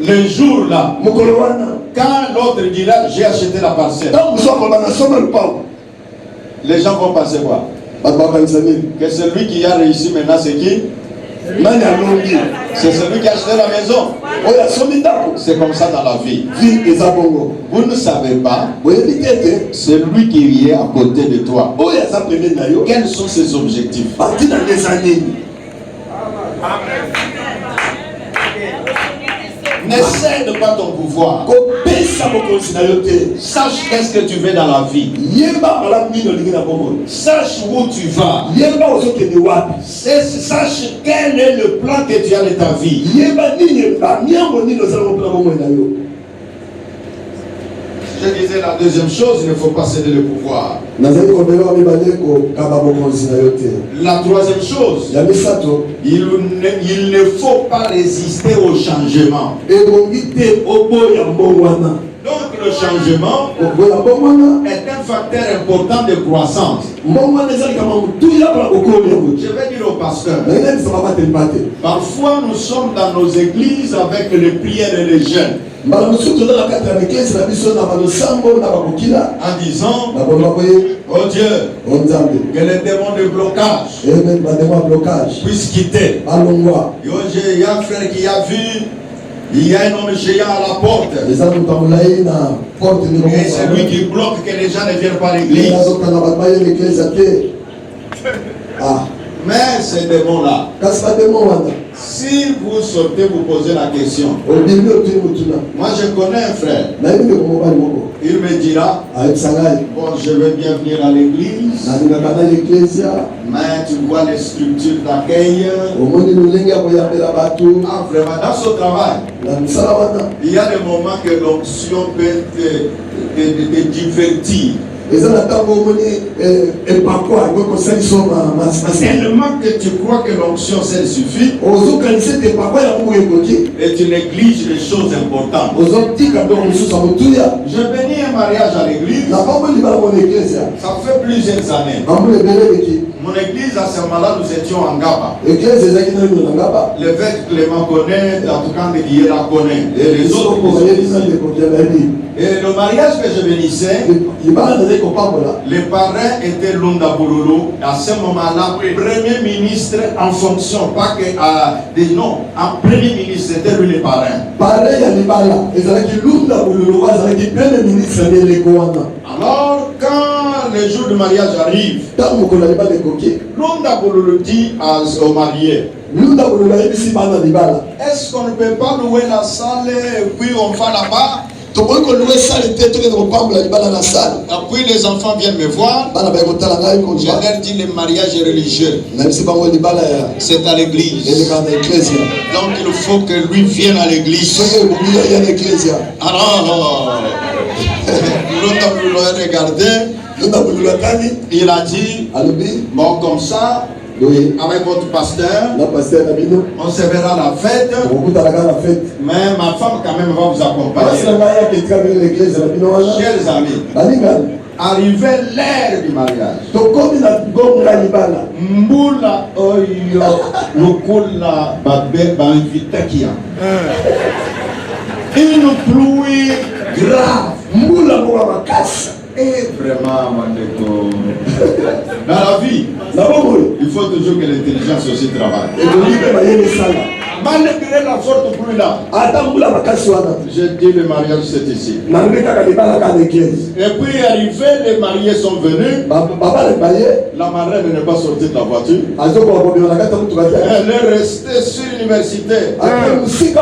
le jour là, quand l'autre dira j'ai acheté la parcelle, les gens vont penser quoi? Que celui qui a réussi maintenant, c'est qui? C'est celui qui a acheté la maison. C'est comme ça dans la vie. Vous ne savez pas, celui qui est à côté de toi, quels sont ses objectifs? N'essaie pas ton pouvoir. Sache qu'est-ce que tu veux dans la vie. Sache où tu vas. Sache quel est le plan que tu as de ta vie. Je disais la 2e chose, il ne faut pas céder le pouvoir. La 3e chose, il ne faut pas résister au changement. Donc le changement est un facteur important de croissance. Je vais dire au pasteur, parfois nous sommes dans nos églises avec les prières et les jeûnes, en disant, oh Dieu, que les démons de blocage puissent quitter. Il y a un frère qui a vu, il y a un homme géant à la porte. Et c'est lui qui bloque que les gens ne viennent pas à l'église. Mais ces démons-là, si vous sortez, vous posez la question. Moi, je connais un frère. Il me dira, bon, je veux bien venir à l'église, mais tu vois les structures d'accueil. Ah, vraiment, dans ce travail, il y a des moments que l'onction peut te divertir. Tellement que tu crois que l'onction seule suffit et tu négliges les choses importantes. Je bénis un mariage à l'église. Ça fait plusieurs années. Mon église à ce moment-là, nous étions en Gaba. L'évêque Clément connaît, en tout cas Guillaume la connaît. Et les autres. Et le mariage que je bénissais, les parrains étaient Lunda Bololo. À ce moment-là, premier ministre en fonction, pas que non, en premier ministre, c'était lui le parrain. Alors, quand le jour du mariage arrive, Lunda Bololo dit aux mariés, est-ce qu'on ne peut pas louer la salle et puis on va là-bas? Puis les enfants viennent me voir. Je leur dis le mariage est religieux. C'est à l'église. Donc il faut que lui vienne à l'église. Alors, l'autre vous l'avez regardé. Il a dit, bon comme ça, avec votre pasteur, on se verra à la fête, mais ma femme quand même va vous accompagner. Chers amis, arrivé l'heure du mariage, Mboula oyo lokola babe ba invité qui a une pluie grave, Mboula moura makasi. Et vraiment, dans la vie, il faut toujours que l'intelligence aussi travaille. Malgré la forte pluie là, j'ai dit le mariage c'est ici. Et puis arrivé, les mariés sont venus. La marraine n'est pas sortie de la voiture. Elle est restée sur l'université. Elle dit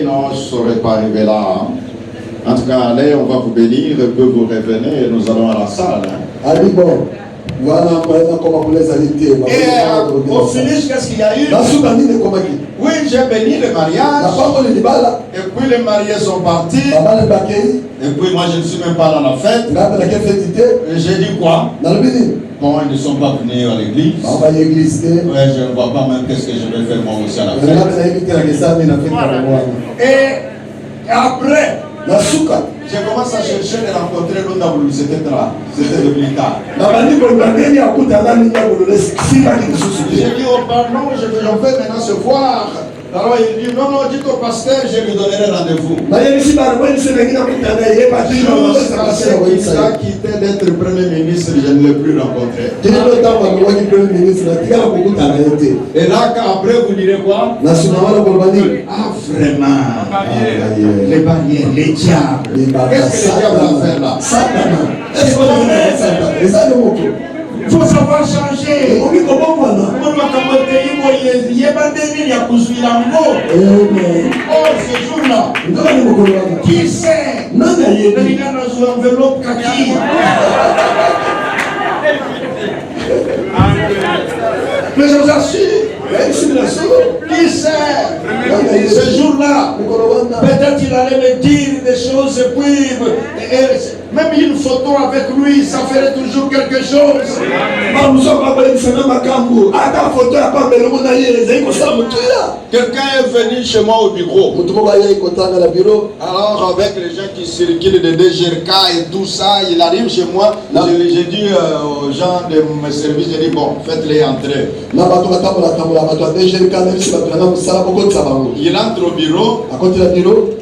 non, je ne saurais pas arriver là. En tout cas, allez, on va vous bénir, et puis vous revenez et nous allons à la salle. Et au finish, qu'est-ce qu'il y a eu? Oui, j'ai béni le mariage. Et puis les mariés sont partis. Et puis moi, je ne suis même pas dans la fête. Et j'ai dit quoi? Bon, ils ne sont pas venus à l'église. Ouais, je ne vois pas même qu'est-ce que je vais faire moi aussi à la fête. Et après, j'ai commencé à chercher et rencontrer l'autre. C'était devenu tard. J'ai dit au pardon, je vais maintenant se voir. Alors il dit non, dites au pasteur, je lui donnerai rendez-vous. Il a quitté d'être premier ministre, je ne l'ai plus rencontré. Et là, après, vous direz quoi? Ah, vraiment. Les barrières, les diables. Qu'est-ce que les diables vont faire là? Il faut savoir changer. Oh, ce jour-là, qui sait? Les gars dans une enveloppe kaki. Mais je vous assure, qui sait? Ce jour-là, peut-être il allait me dire des choses et puis même une photo avec lui, ça ferait toujours quelque chose. Quelqu'un est venu chez moi au bureau. Alors avec les gens qui circulent de DGRK et tout ça, il arrive chez moi. J'ai dit aux gens de mes services, j'ai dit bon, faites-les entrer. Il entre au bureau.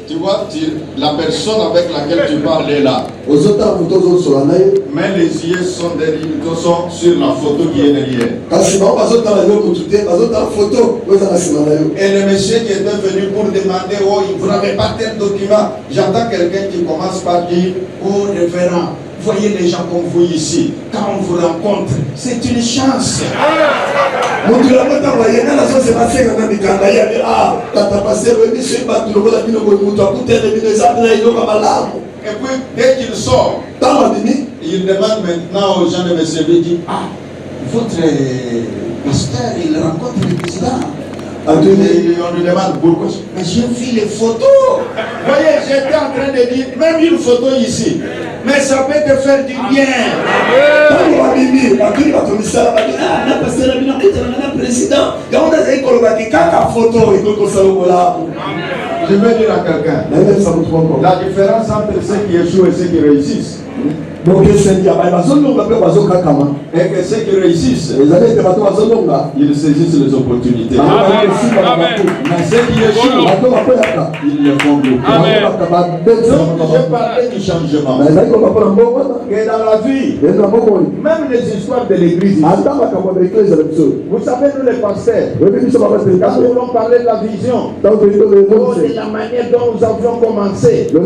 Tu vois, la personne avec laquelle tu parles est là. Mais les yeux sont sur la photo qui est derrière. Et le monsieur qui était venu pour demander, oh, vous n'avez pas tel document. J'entends quelqu'un qui commence par dire, oh, révérend, voyez les gens comme vous ici. Quand on vous rencontre, c'est une chance. Et puis, dès qu'il sort, il demande maintenant aux gens de me servir, il dit, ah, votre pasteur, il rencontre le président. On lui demande pourquoi. Mais j'ai vu les photos. Vous voyez, j'étais en train de dire, même une photo ici. Mais ça peut te faire du bien. Je vais dire à quelqu'un, la différence entre ceux qui échouent et ceux qui réussissent. Et que ceux qui réussissent, ils saisissent les opportunités. Mais ceux qui échouent, ils les font beaucoup. Donc je parlais du changement. Et dans la vie, même les histoires de l'église, vous savez, nous les pasteurs, quand nous voulons parler de la vision, de la manière dont nous avions commencé, deux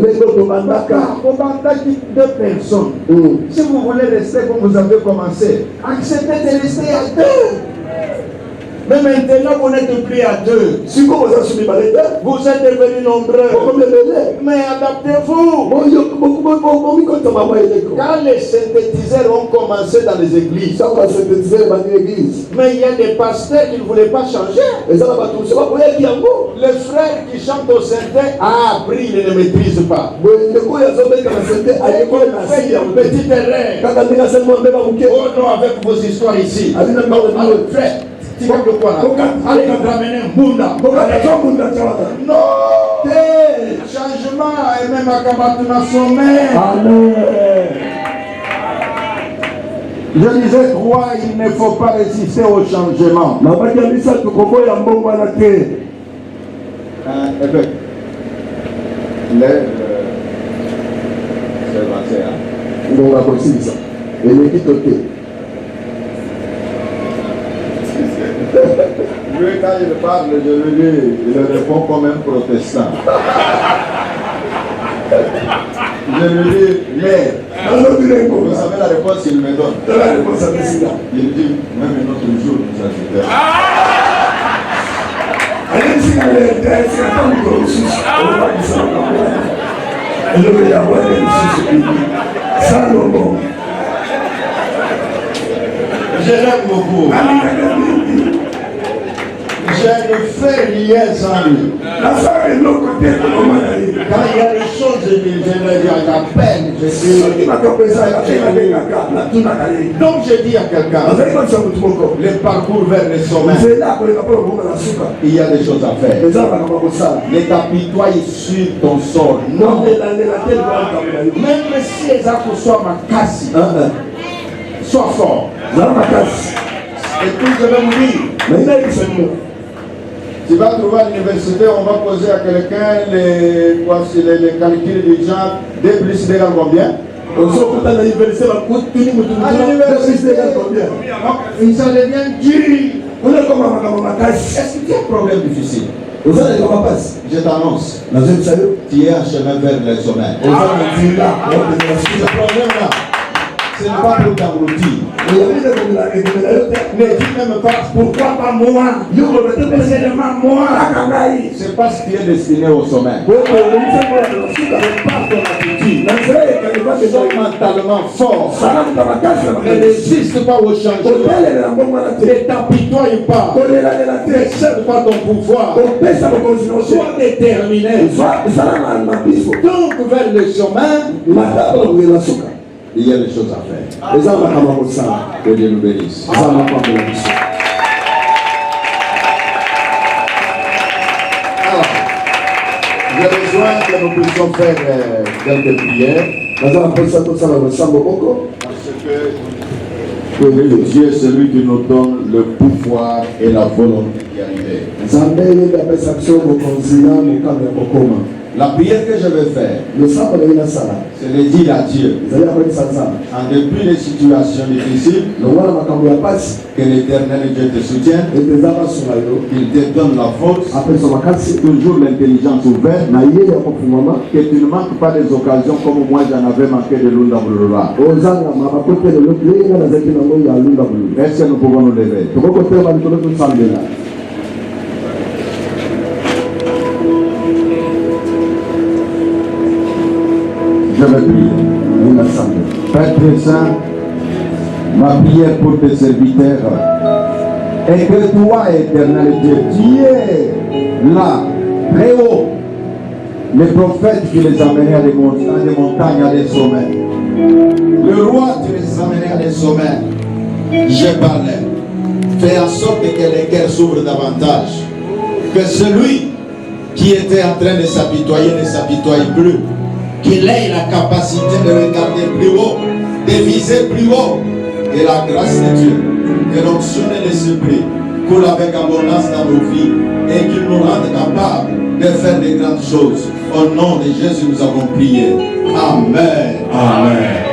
personnes. Si vous voulez rester comme vous avez commencé, acceptez de rester à deux. Mais maintenant, vous n'êtes plus à deux.
Si vous êtes soumis par les deux,
Vous êtes devenus nombreux. Mais adaptez-vous. Quand les synthétiseurs ont commencé dans les églises, mais il y a des pasteurs qui ne voulaient pas changer. Les frères qui chantent au synthé, appris, ils ne maîtrisent pas. Petite erreur. Oh non, avec vos histoires ici. Frère, tu vas de quoi là? Allez, ramener un bunda. Non. Changement et même à Kabatuna sommet.
Amen.
Je disais quoi, il ne faut pas résister au changement.
Lui, quand il parle, je lui dis, il répond comme un protestant. Je lui dis, mais, vous savez la réponse qu'il me donne. Il dit, même un autre jour, nous ajoutons.
Je l'aime beaucoup. Je ne fais rien sans lui. Quand il y a des choses, je l'appelle, je dis. Donc je dis à quelqu'un, le parcours vers le sommet, il y a des choses à faire. Ne t'apitoie sur ton sol. Non. Même si les actes soient ma casse, sois fort. Et puis je vais vous dire, tu vas trouver à l'université, on va poser à quelqu'un les calculs du genre 2 plus 2 égale combien? À l'université, ça devient dur. Est-ce que tu as un problème difficile? Je t'annonce, tu es en chemin vers le sommet. Ce problème-là, ce n'est pas pour t'abrutir. Ne dis même pas pourquoi pas moi. C'est seulement moi. C'est parce qu'il est destiné au sommet. C'est pas ton attitude. Sois mentalement fort. Ne résiste pas au changement. Ne t'apitoie pas. Ne cède pas ton pouvoir. Sois déterminé. Donc vers le chemin, il y a des choses à faire. Que Dieu nous bénisse. Alors, j'ai besoin que nous puissions faire quelques prières. Parce que Dieu est celui qui nous donne le pouvoir et la volonté d'y arriver. La prière que je vais faire, c'est de dire à Dieu, en dépit des situations difficiles, que l'Éternel Dieu te soutienne, qu'il te donne la force, toujours l'intelligence ouverte, que tu ne manques pas des occasions comme moi j'en avais manqué de Lunda Bulula. Est-ce que nous pouvons nous lever? Je vais prier. Père très saint, ma prière pour tes serviteurs est que toi, éternel Dieu, tu es là, très haut, les prophètes qui les amenaient à des montagnes, à des sommets. Le roi, tu les amenais à des sommets. Je parlais. Fais en sorte que les cœurs s'ouvrent davantage. Que celui qui était en train de s'apitoyer ne s'apitoie plus. Qu'il ait la capacité de regarder plus haut, de viser plus haut. Que la grâce de Dieu, que l'onction de l'Esprit coule avec abondance dans nos vies et qu'il nous rende capables de faire de grandes choses. Au nom de Jésus, nous avons prié. Amen. Amen.